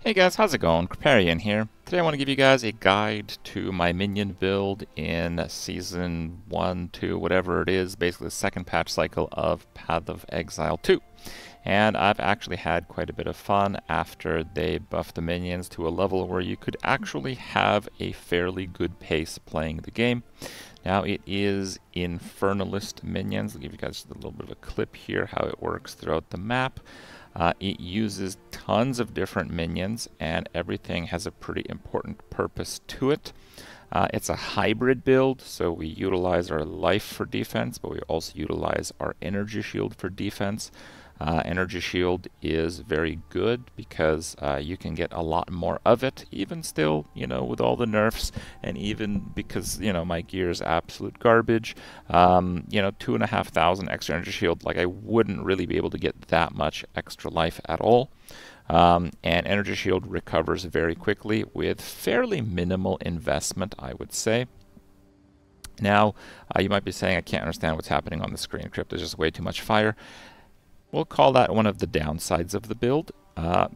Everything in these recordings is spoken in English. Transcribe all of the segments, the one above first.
Hey guys, how's it going? Kripparrian here. Today I want to give you guys a guide to my minion build in Season 1, 2, whatever it is, basically the second patch cycle of Path of Exile 2. And I've actually had quite a bit of fun after they buffed the minions to a level where you could actually have a fairly good pace playing the game. Now it is Infernalist minions. I'll give you guys a little bit of a clip here how it works throughout the map. It uses tons of different minions, and everything has a pretty important purpose to it. It's a hybrid build, so we utilize our life for defense, but we also utilize our energy shield for defense. Energy shield is very good because you can get a lot more of it, even still, with all the nerfs, and even because, my gear is absolute garbage. 2,500 extra energy shield, like I wouldn't really be able to get that much extra life at all. And energy shield recovers very quickly with fairly minimal investment, I would say. Now, you might be saying, I can't understand what's happening on the screen, Kripp, there's just way too much fire. We'll call that one of the downsides of the build.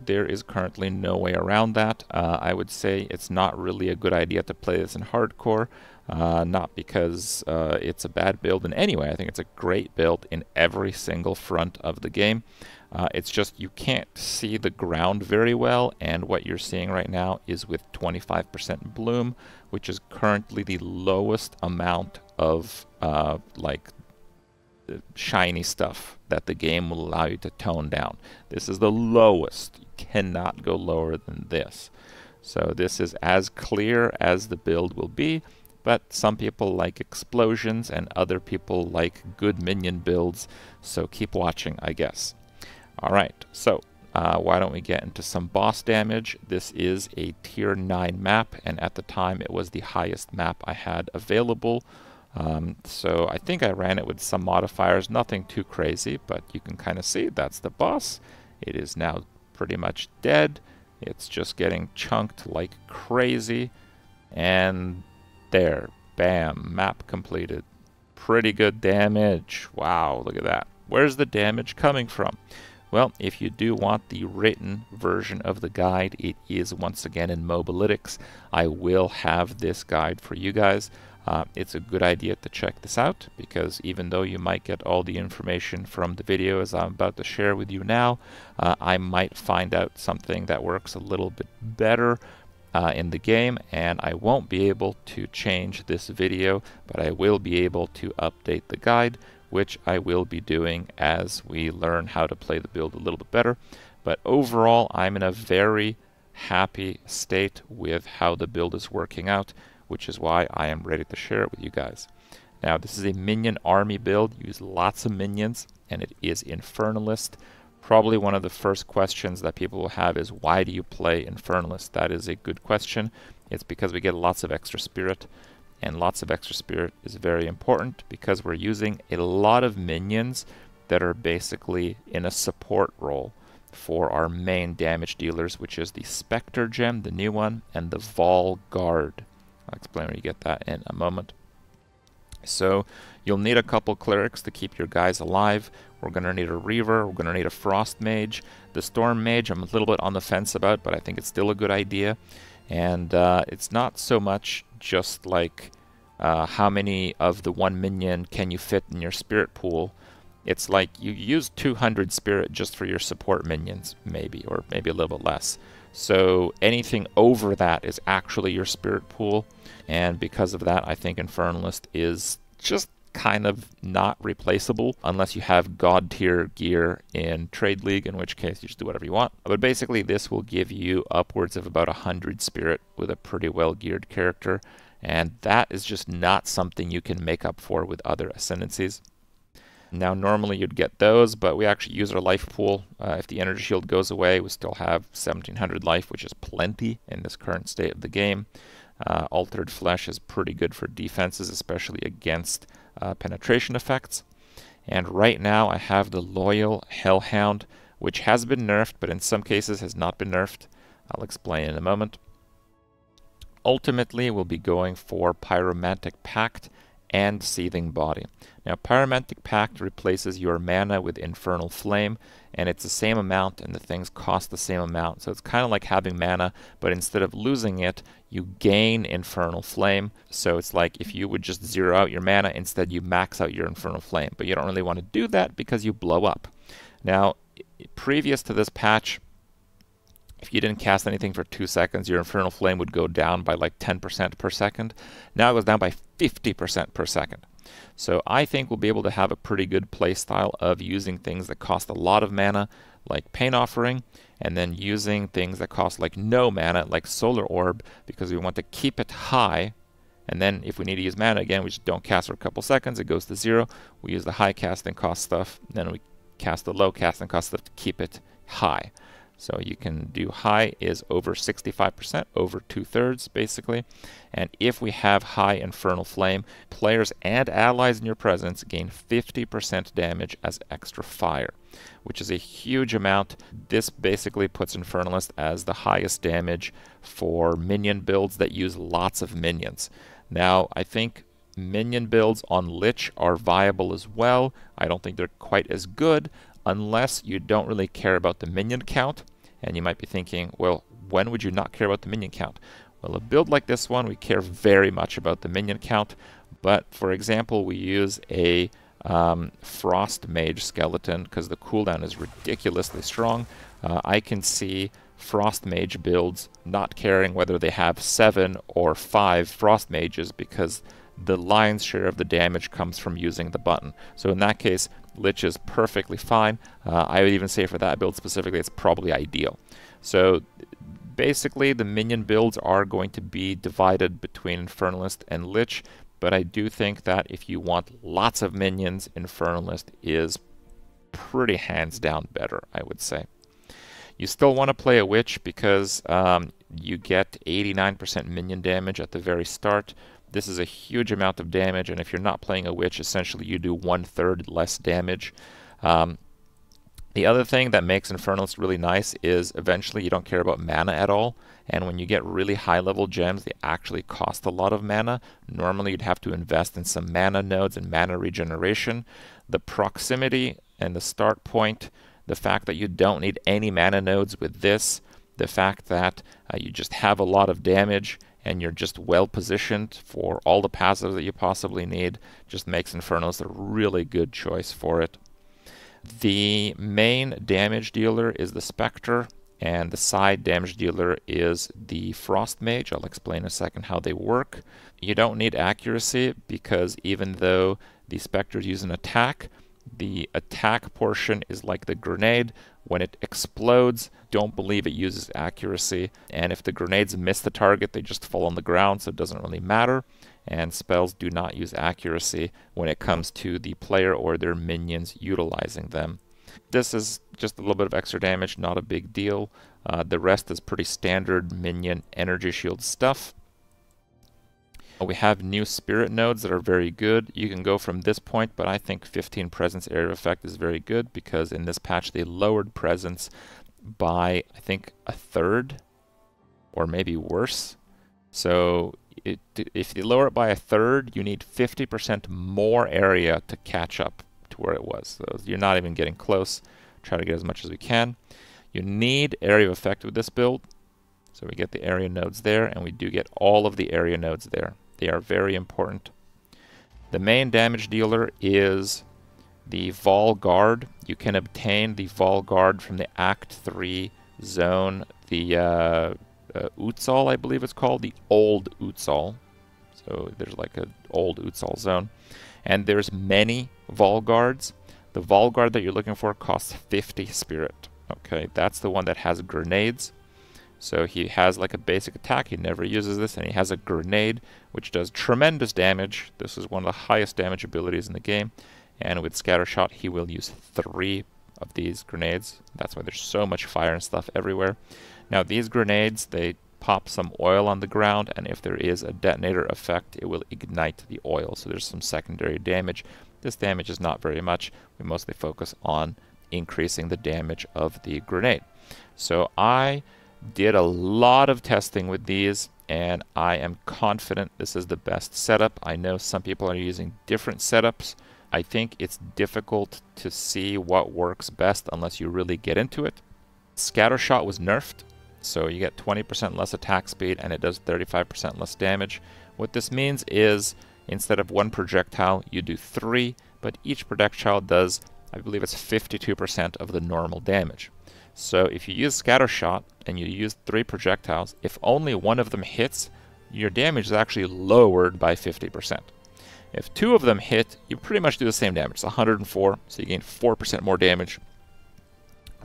There is currently no way around that. I would say it's not really a good idea to play this in hardcore, not because it's a bad build in any way. I think it's a great build in every single front of the game. It's just you can't see the ground very well, and what you're seeing right now is with 25% bloom, which is currently the lowest amount of shiny stuff that the game will allow you to tone down. This is the lowest. You cannot go lower than this. So this is as clear as the build will be, but some people like explosions and other people like good minion builds, so keep watching, I guess. Alright, so why don't we get into some boss damage. This is a tier 9 map, and at the time it was the highest map I had available. So I think I ran it with some modifiers, nothing too crazy, but you can kind of see that's the boss. It is now pretty much dead. It's just getting chunked like crazy. And there, bam, map completed. Pretty good damage. Wow, look at that. Where's the damage coming from? Well, if you do want the written version of the guide, it is once again in Mobalytics. I will have this guide for you guys. It's a good idea to check this out, because even though you might get all the information from the videos I'm about to share with you now, I might find out something that works a little bit better in the game, and I won't be able to change this video, but I will be able to update the guide, which I will be doing as we learn how to play the build a little bit better. But overall, I'm in a very happy state with how the build is working out, which is why I am ready to share it with you guys. Now, this is a minion army build. Use lots of minions, and it is Infernalist. Probably one of the first questions that people will have is, why do you play Infernalist? That is a good question. It's because we get lots of extra spirit, and lots of extra spirit is very important because we're using a lot of minions that are basically in a support role for our main damage dealers, which is the Spectre gem, the new one, and the Vol Guard. I'll explain where you get that in a moment. So you'll need a couple clerics to keep your guys alive. We're going to need a Reaver. We're going to need a Frost Mage. The Storm Mage I'm a little bit on the fence about, but I think it's still a good idea. And it's not so much just like how many of the one minion can you fit in your spirit pool. It's like you use 200 spirit just for your support minions, maybe, or maybe a little bit less. So anything over that is actually your spirit pool, and because of that, I think Infernalist is just kind of not replaceable unless you have god tier gear in Trade League, in which case you just do whatever you want. But basically this will give you upwards of about 100 spirit with a pretty well geared character, and that is just not something you can make up for with other ascendancies. Now normally you'd get those, but we actually use our life pool. If the energy shield goes away, we still have 1700 life, which is plenty in this current state of the game. Altered Flesh is pretty good for defenses, especially against penetration effects. And right now I have the Loyal Hellhound, which has been nerfed, but in some cases has not been nerfed. I'll explain in a moment. Ultimately, we'll be going for Pyromantic Pact and Seething Body. Now, Pyromantic Pact replaces your mana with Infernal Flame, and it's the same amount, and the things cost the same amount. So it's kind of like having mana, but instead of losing it, you gain Infernal Flame. So it's like if you would just zero out your mana, instead you max out your Infernal Flame. But you don't really want to do that because you blow up. Now, previous to this patch, if you didn't cast anything for 2 seconds, your Infernal Flame would go down by like 10% per second. Now it goes down by 50% per second. So I think we'll be able to have a pretty good playstyle of using things that cost a lot of mana, like Pain Offering, and then using things that cost like no mana, like Solar Orb, because we want to keep it high. And then if we need to use mana again, we just don't cast for a couple seconds, it goes to 0. We use the high casting cost stuff, then we cast the low casting cost stuff to keep it high. So you can do high is over 65%, over 2/3 basically. And if we have high Infernal Flame, players and allies in your presence gain 50% damage as extra fire, which is a huge amount. This basically puts Infernalist as the highest damage for minion builds that use lots of minions. Now, I think minion builds on Lich are viable as well. I don't think they're quite as good, unless you don't really care about the minion count. And you might be thinking, well, when would you not care about the minion count? Well, a build like this one, we care very much about the minion count. But for example, we use a Frost Mage skeleton because the cooldown is ridiculously strong. I can see Frost Mage builds not caring whether they have 7 or 5 Frost Mages, because the lion's share of the damage comes from using the button. So in that case, Lich is perfectly fine. I would even say for that build specifically, it's probably ideal. So basically, the minion builds are going to be divided between Infernalist and Lich, but I do think that if you want lots of minions, Infernalist is pretty hands down better, I would say. You still want to play a Witch because you get 89% minion damage at the very start. This is a huge amount of damage, and if you're not playing a Witch, essentially you do 1/3 less damage. The other thing that makes Infernalist really nice is eventually you don't care about mana at all, and when you get really high level gems, they actually cost a lot of mana. Normally you'd have to invest in some mana nodes and mana regeneration. The proximity and the start point, the fact that you don't need any mana nodes with this, the fact that you just have a lot of damage, and you're just well positioned for all the passives that you possibly need, just makes Infernalist a really good choice for it. The main damage dealer is the Spectre, and the side damage dealer is the Frost Mage. I'll explain in a second how they work. You don't need accuracy, because even though the Spectres use an attack, the attack portion is like the grenade. When it explodes, don't believe it uses accuracy. And if the grenades miss the target, they just fall on the ground, so it doesn't really matter. And spells do not use accuracy when it comes to the player or their minions utilizing them. This is just a little bit of extra damage, not a big deal. The rest is pretty standard minion energy shield stuff. We have new spirit nodes that are very good. You can go from this point, but I think 15 presence area of effect is very good, because in this patch they lowered presence by, I think, 1/3, or maybe worse. So if you lower it by 1/3, you need 50% more area to catch up to where it was. So you're not even getting close. Try to get as much as we can. You need area of effect with this build. So we get the area nodes there, and we do get all of the area nodes there. They are very important. The main damage dealer is the Vol Guard. You can obtain the Vol Guard from the Act 3 zone, the Utsal, I believe it's called, the old Utsal. So there's like an old Utsal zone. And there's many Vol Guards. The Vol Guard that you're looking for costs 50 spirit. Okay, that's the one that has grenades. So he has like a basic attack, he never uses this, and he has a grenade which does tremendous damage. This is one of the highest damage abilities in the game, and with Scattershot he will use 3 of these grenades. That's why there's so much fire and stuff everywhere. Now these grenades, they pop some oil on the ground, and if there is a detonator effect, it will ignite the oil, so there's some secondary damage. This damage is not very much. We mostly focus on increasing the damage of the grenade. So I did a lot of testing with these, and I am confident this is the best setup. I know some people are using different setups. I think it's difficult to see what works best unless you really get into it. Scattershot was nerfed, so you get 20% less attack speed and it does 35% less damage. What this means is instead of one projectile, you do 3, but each projectile does, I believe it's 52% of the normal damage. So if you use Scattershot and you use 3 projectiles, if only one of them hits, your damage is actually lowered by 50%. If 2 of them hit, you pretty much do the same damage. It's 104, so you gain 4% more damage.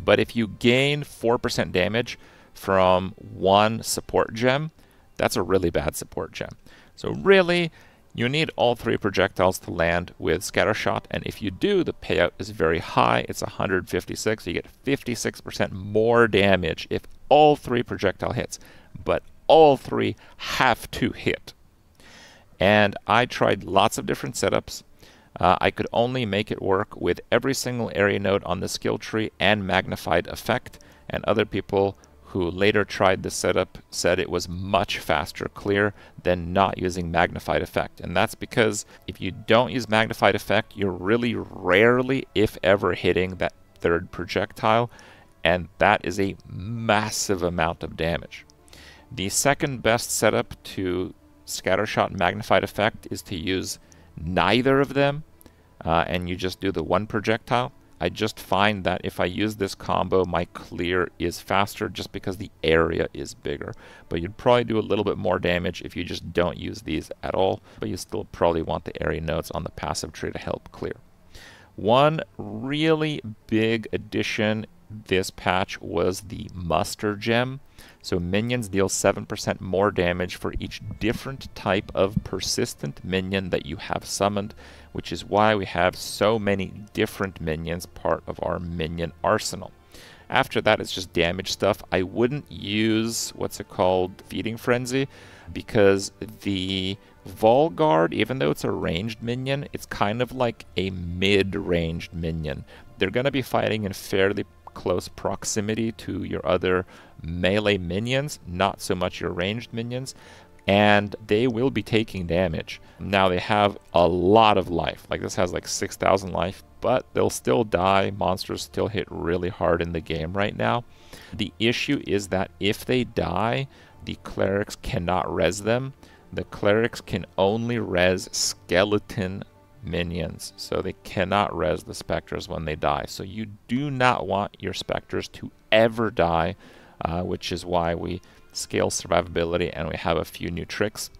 But if you gain 4% damage from one support gem, that's a really bad support gem. So really, you need all 3 projectiles to land with Scattershot, and if you do, the payout is very high. It's 156, so you get 56% more damage if all 3 projectile hits. But all 3 have to hit. And I tried lots of different setups. I could only make it work with every single area node on the skill tree and magnified effect, and other people who later tried this setup said it was much faster clear than not using magnified effect. And that's because if you don't use magnified effect, you're really rarely, if ever, hitting that 3rd projectile, and that is a massive amount of damage. The second best setup to Scattershot magnified effect is to use neither of them, and you just do the 1 projectile. I just find that if I use this combo, my clear is faster just because the area is bigger. But you'd probably do a little bit more damage if you just don't use these at all, but you still probably want the area nodes on the passive tree to help clear. One really big addition this patch was the muster gem. So minions deal 7% more damage for each different type of persistent minion that you have summoned, which is why we have so many different minions part of our minion arsenal. After that, it's just damage stuff. I wouldn't use, what's it called, Feeding Frenzy, because the Volguard, even though it's a ranged minion, it's kind of like a mid-ranged minion. They're going to be fighting in fairly close proximity to your other melee minions, not so much your ranged minions, and they will be taking damage. Now they have a lot of life, like this has like 6,000 life, but they'll still die. Monsters still hit really hard in the game right now. The issue is that if they die, the clerics cannot res them. The clerics can only res skeleton minions, so they cannot res the Spectres when they die. So you do not want your Spectres to ever die, which is why we scale survivability and we have a few new tricks.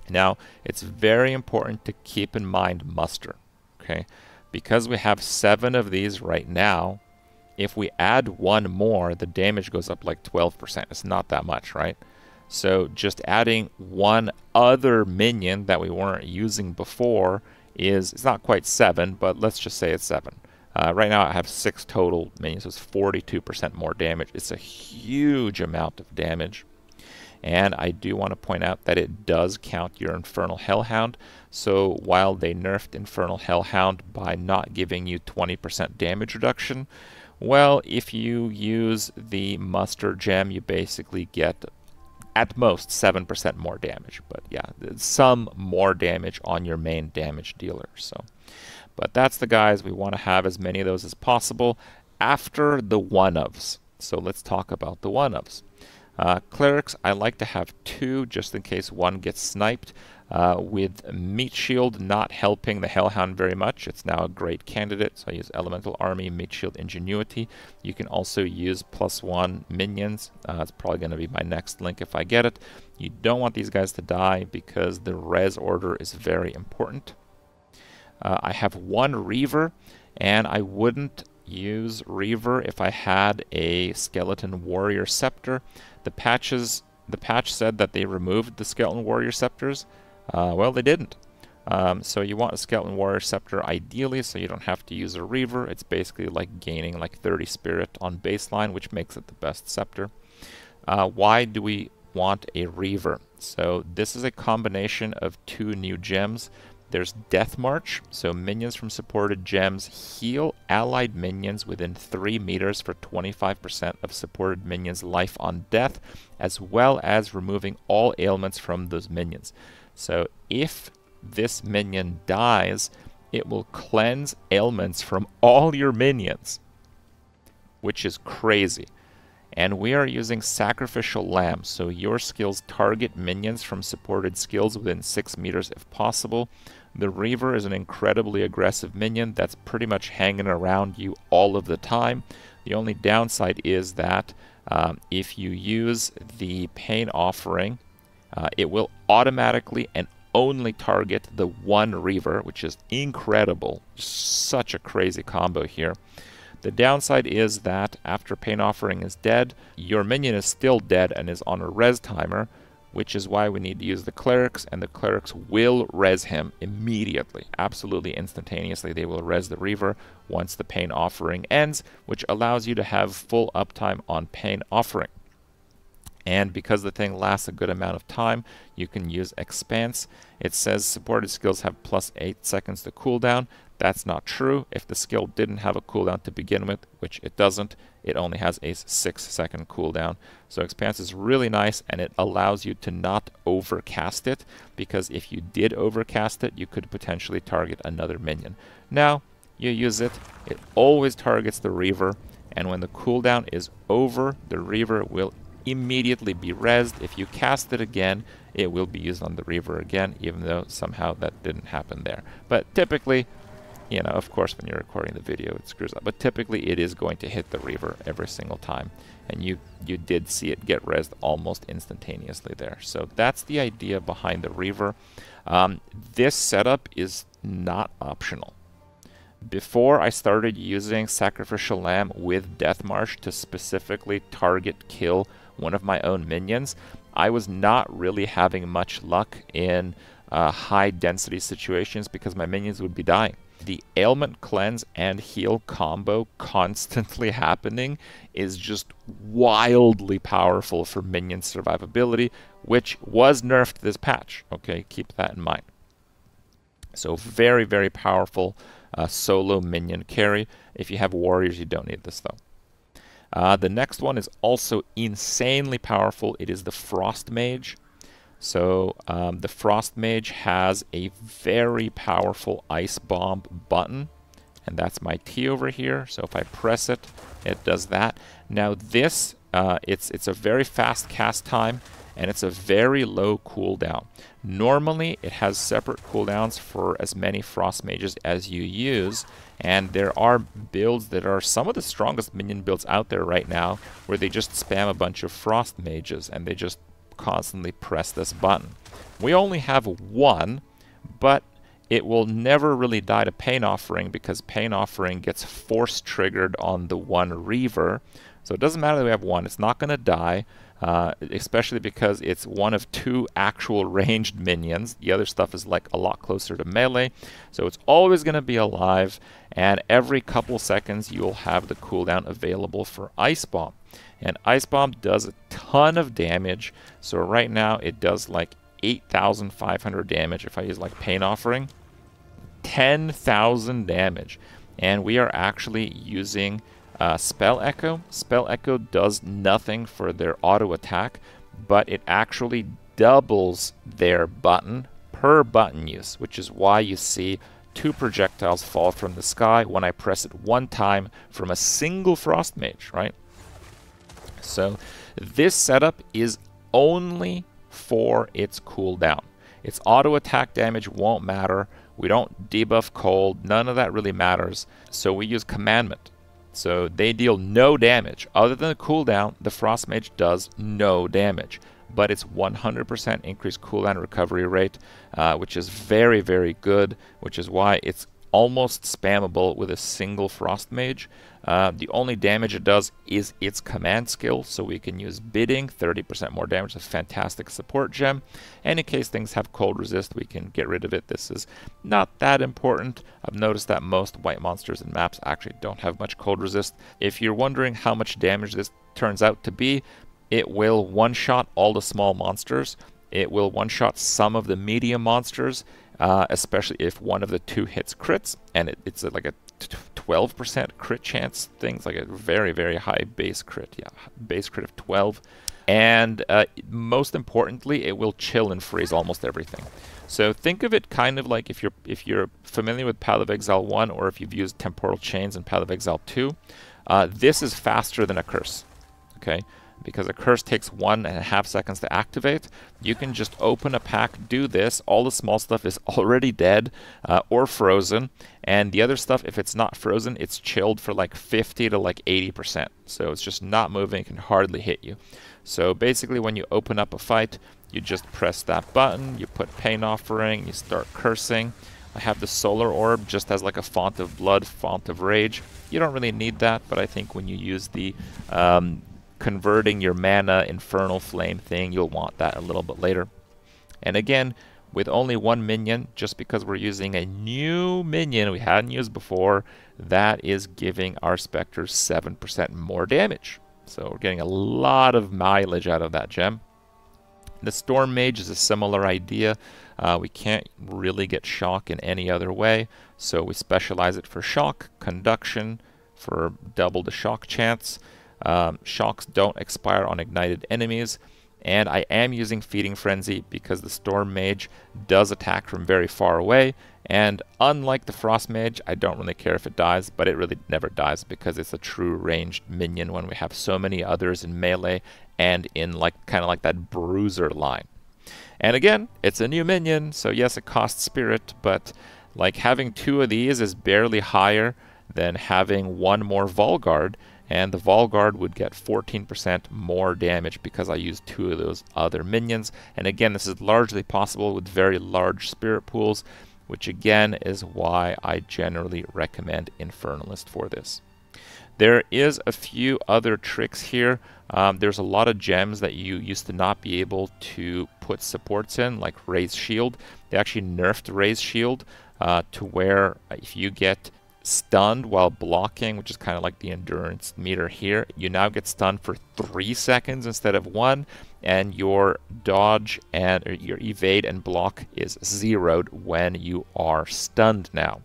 Now, it's very important to keep in mind muster, okay? Because we have 7 of these right now, if we add 1 more, the damage goes up like 12%. It's not that much, right? So just adding 1 other minion that we weren't using before is, it's not quite 7, but let's just say it's 7. Right now I have 6 total minions, so it's 42% more damage. It's a huge amount of damage. And I do want to point out that it does count your Infernal Hellhound. So while they nerfed Infernal Hellhound by not giving you 20% damage reduction, well, if you use the muster gem, you basically get at most 7% more damage, but yeah, some more damage on your main damage dealer. So, but that's the guys. We want to have as many of those as possible after the one-ofs. So let's talk about the one-ofs. Clerics, I like to have 2 just in case one gets sniped. With Meat Shield not helping the Hellhound very much, it's now a great candidate, so I use Elemental Army, Meat Shield, Ingenuity. You can also use +1 minions. It's probably going to be my next link if I get it. You don't want these guys to die because the res order is very important. I have 1 Reaver, and I wouldn't use Reaver if I had a Skeleton Warrior Scepter. The patch said that they removed the Skeleton Warrior Scepters. Well, they didn't. So you want a Skeleton Warrior Scepter ideally, so you don't have to use a Reaver. It's basically like gaining like 30 Spirit on baseline, which makes it the best Scepter. Why do we want a Reaver? So this is a combination of 2 new gems. There's Death March, so minions from supported gems heal allied minions within 3 meters for 25% of supported minions' life on death, as well as removing all ailments from those minions. So if this minion dies, it will cleanse ailments from all your minions, which is crazy. And we are using Sacrificial Lamb, so your skills target minions from supported skills within 6 meters if possible. The Reaver is an incredibly aggressive minion that's pretty much hanging around you all of the time. The only downside is that if you use the Pain Offering, it will automatically and only target the one Reaver, which is incredible. Such a crazy combo here. The downside is that after Pain Offering is dead, your minion is still dead and is on a res timer, which is why we need to use the Clerics, and the Clerics will res him immediately. Absolutely instantaneously, they will res the Reaver once the Pain Offering ends, which allows you to have full uptime on Pain Offering. And because the thing lasts a good amount of time, you can use Expanse. It says supported skills have plus 8 seconds to cooldown. That's not true. If the skill didn't have a cooldown to begin with, which it doesn't, it only has a 6-second cooldown. So Expanse is really nice, and it allows you to not overcast it, because if you did overcast it, you could potentially target another minion. Now, you use it, it always targets the Reaver, and when the cooldown is over, the Reaver will immediately be rezzed. If you cast it again, it will be used on the Reaver again, even though somehow that didn't happen there. But typically, you know, of course, when you're recording the video, it screws up. But typically, it is going to hit the Reaver every single time. And you did see it get rezzed almost instantaneously there. So that's the idea behind the Reaver. This setup is not optional. Before I started using Sacrificial Lamb with Death March to specifically target kill one of my own minions, I was not really having much luck in high density situations because my minions would be dying. The ailment cleanse and heal combo constantly happening is just wildly powerful for minion survivability, which was nerfed this patch. Okay, keep that in mind. So very, very powerful solo minion carry. If you have warriors, you don't need this though. The next one is also insanely powerful. It is the Frost Mage. So the Frost Mage has a very powerful Ice Bomb button, and that's my T over here. So if I press it, it does that. Now this, it's a very fast cast time, and it's a very low cooldown. Normally, it has separate cooldowns for as many Frost Mages as you use, and there are builds that are some of the strongest minion builds out there right now, where they just spam a bunch of Frost Mages, and they just constantly press this button. We only have one, but it will never really die to Pain Offering, because Pain Offering gets force triggered on the one Reaver. So it doesn't matter that we have one, it's not going to die, especially because it's one of 2 actual ranged minions. The other stuff is like a lot closer to melee, so it's always going to be alive, and every couple seconds you'll have the cooldown available for Ice Bomb. And Ice Bomb does a ton of damage, so right now it does like 8,500 damage. If I use like Pain Offering, 10,000 damage. And we are actually using Spell Echo. Spell Echo does nothing for their auto attack, but it actually doubles their button per button use, which is why you see 2 projectiles fall from the sky when I press it one time from a single Frost Mage, right? So this setup is only for its cooldown. Its auto attack damage won't matter. We don't debuff cold. None of that really matters. So we use Commandment. So they deal no damage. Other than the cooldown, the Frost Mage does no damage. But it's 100% increased cooldown recovery rate, which is very, very good, which is why it's almost spammable with a single Frost Mage. The only damage it does is its command skill, so we can use Bidding, 30% more damage, a fantastic support gem. And in case things have cold resist, we can get rid of it. This is not that important. I've noticed that most white monsters and maps actually don't have much cold resist. If you're wondering how much damage this turns out to be, it will one-shot all the small monsters. It will one-shot some of the medium monsters, especially if one of the 2 hits crits, and it's like a 12% crit chance things, like a very, very high base crit. Yeah, base crit of 12. And most importantly, it will chill and freeze almost everything. So think of it kind of like if you're familiar with Path of Exile 1, or if you've used Temporal Chains in Path of Exile 2, this is faster than a curse. Okay? Because a curse takes 1.5 seconds to activate. You can just open a pack, do this. All the small stuff is already dead or frozen. And the other stuff, if it's not frozen, it's chilled for like 50 to like 80%. So it's just not moving, it can hardly hit you. So basically when you open up a fight, you just press that button, you put Pain Offering, you start cursing. I have the Solar Orb just as like a Font of Blood, Font of Rage. You don't really need that, but I think when you use the converting your mana Infernal Flame thing, you'll want that a little bit later. And again, with only one minion, just because we're using a new minion we hadn't used before, that is giving our Spectres 7% more damage. So we're getting a lot of mileage out of that gem. The Storm Mage is a similar idea. We can't really get shock in any other way, so we specialize it for shock, conduction, for double the shock chance. Shocks don't expire on ignited enemies, and I am using Feeding Frenzy because the Storm Mage does attack from very far away, and unlike the Frost Mage, I don't really care if it dies, but it really never dies because it's a true ranged minion when we have so many others in melee and in like kind of like that bruiser line. And again, it's a new minion, so yes, it costs spirit, but like having 2 of these is barely higher than having 1 more Volguard, and the Volguard would get 14% more damage because I used 2 of those other minions. And again, this is largely possible with very large spirit pools, which again is why I generally recommend Infernalist for this. There is a few other tricks here. There's a lot of gems that you used to not be able to put supports in, like Raise Shield. They actually nerfed Raise Shield to where if you get stunned while blocking, which is kind of like the endurance meter here, you now get stunned for 3 seconds instead of 1, and your dodge and your evade and block is zeroed when you are stunned now.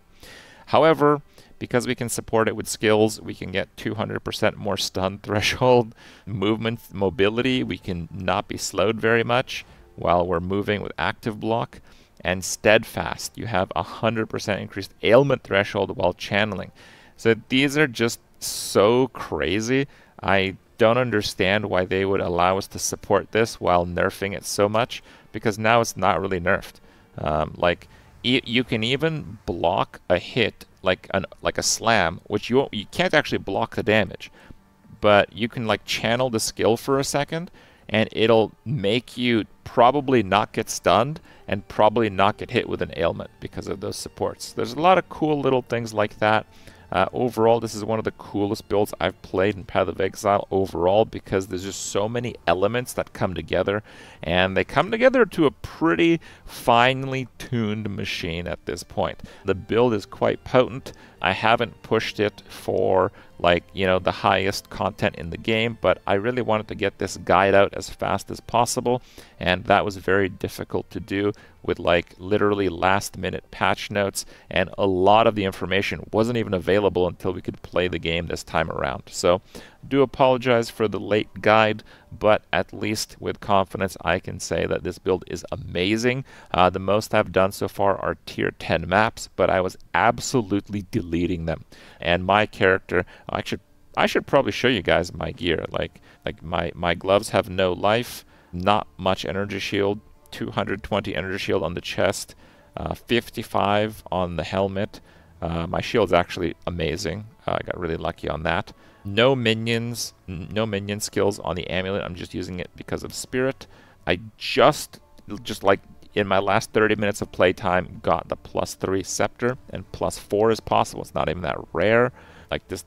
However, because we can support it with skills, we can get 200% more stun threshold. Movement, mobility, we can not be slowed very much while we're moving with active block. And steadfast, you have 100% increased ailment threshold while channeling. So these are just so crazy. I don't understand why they would allow us to support this while nerfing it so much, because now it's not really nerfed. You can even block a hit like a slam, which you can't actually block the damage, but you can like channel the skill for a second, and it'll make you probably not get stunned and probably not get hit with an ailment because of those supports. There's a lot of cool little things like that. Overall, this is one of the coolest builds I've played in Path of Exile overall, because there's just so many elements that come together, and they come together to a pretty finely tuned machine at this point. The build is quite potent. I haven't pushed it for the highest content in the game, but I really wanted to get this guide out as fast as possible, and that was very difficult to do with literally last minute patch notes, and a lot of the information wasn't even available until we could play the game this time around. So do apologize for the late guide, but at least with confidence I can say that this build is amazing. The most I've done so far are tier 10 maps, but I was absolutely deleting them. And my character, I should probably show you guys my gear. My gloves have no life, not much energy shield, 220 energy shield on the chest, 55 on the helmet. My shield's actually amazing. I got really lucky on that. No minion skills on the amulet. I'm just using it because of spirit. I just like in my last 30 minutes of playtime got the +3 scepter, and +4 is possible. It's not even that rare. This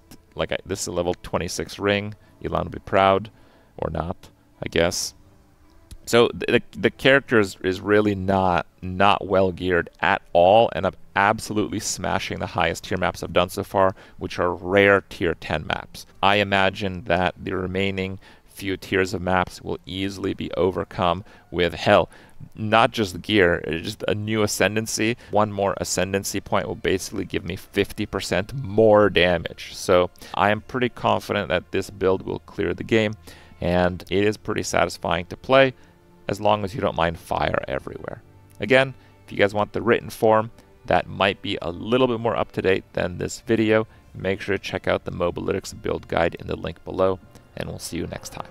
is a level 26 ring. Elon will be proud, or not, I guess. So the character is really not well geared at all, and I'm absolutely smashing the highest tier maps I've done so far, which are rare tier 10 maps. I imagine that the remaining few tiers of maps will easily be overcome with hell. not just gear, it's just a new ascendancy. One more ascendancy point will basically give me 50% more damage. So I am pretty confident that this build will clear the game, and it is pretty satisfying to play as long as you don't mind fire everywhere. Again, if you guys want the written form that might be a little bit more up to date than this video, make sure to check out the Mobalytics build guide in the link below, and we'll see you next time.